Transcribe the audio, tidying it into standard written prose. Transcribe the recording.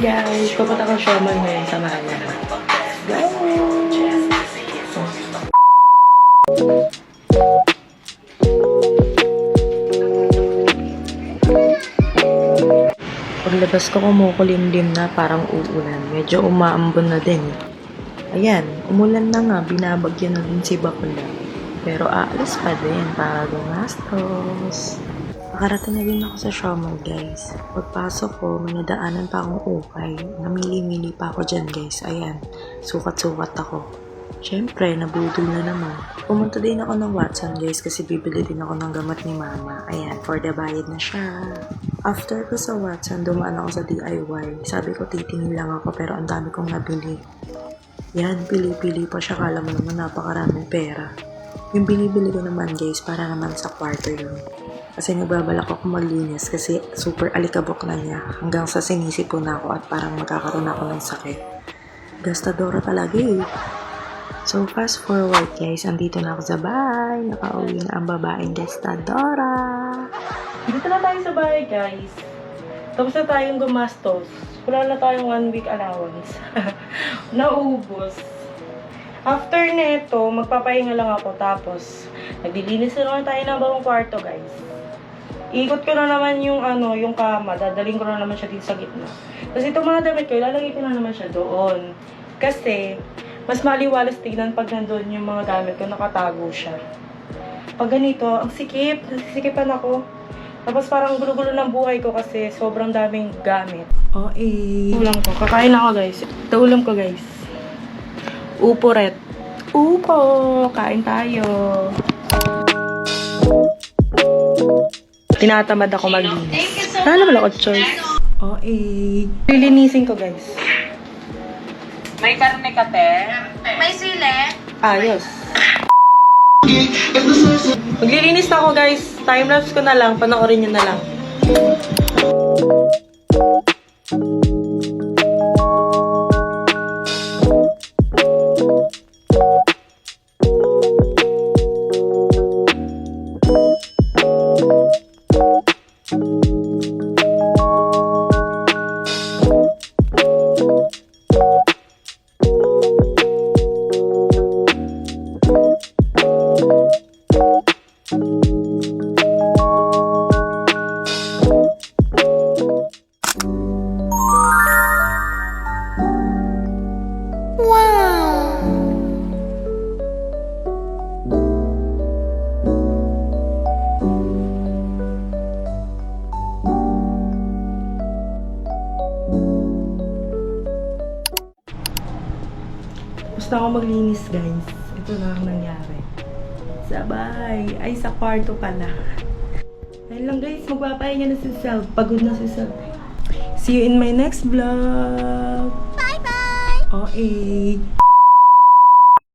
guys! Pupunta ko siomay ngayon sa Maya. Paglabas ko kumukulimlim na parang uulan. Medyo umaambon na din. Ayan, umulan na nga. Binabagyan na din si Bakula. Pero aalis pa din para gumastos. Nakarating na din ako sa siomay guys. Pagpasok ko, may nadaanan pa akong ukay. Namili-mili pa ako dyan guys. Ayan, sukat-sukat ako. Siyempre, nabudol na naman. Pumunta din ako ng Watson guys kasi bibili din ako ng gamot ni mama. Ayan, for the bayad na siya. After ko sa Watson, dumaan ako sa DIY. Sabi ko titingin lang ako pero ang dami kong nabili. Yan, pili-pili pa siya. Kala mo naman napakaraming pera. Yung binibili ko naman guys para naman sa kwarto yun. Kasi nagbabalak ako maglinis kasi super alikabok na niya. Hanggang sa sinisipon na ako at parang magkakaroon ako ng sakit. Gastadora talaga eh. So fast forward guys, andito na ako sa bahay. Nakauwi na ang babaeng gastadora. Dito na tayo sa bahay guys. Tapos na tayong gumastos. Wala na tayong 1 week allowance. Naubos. After neto, magpapahinga lang ako. Tapos, naglilinis na naman tayo ng bagong kwarto guys. Ikot ko na naman yung yung kama. Dadaling ko na naman siya dito sa gitna. Tapos itong mga damit ko, ilalagay ko na naman siya doon. Kasi, mas maliwalas tignan pag nandun yung mga gamit ko, nakatago siya. Pag ganito, ang sikip. Nasisikipan ako. Tapos parang gulo-gulo ng buhay ko kasi sobrang daming gamit. Ulam ko. Kakain ako guys. Ito ulam ko guys. Upo ret. Upo! Kain tayo. Tinatamad ako maglinis. Wala ako choice. Lilinisin ko guys. May karne ka, te? May sile? Ayos. Maglilinis na ako guys. Timelapse ko na lang. Panoorin nyo na lang. Gusto ako maglinis guys. Ito na ang nangyari. Sa bahay. Ay, sa kwarto pala. Ayun lang guys. Magpapahinga na si Self. Pagod na si Self. See you in my next vlog. Bye-bye! Okay.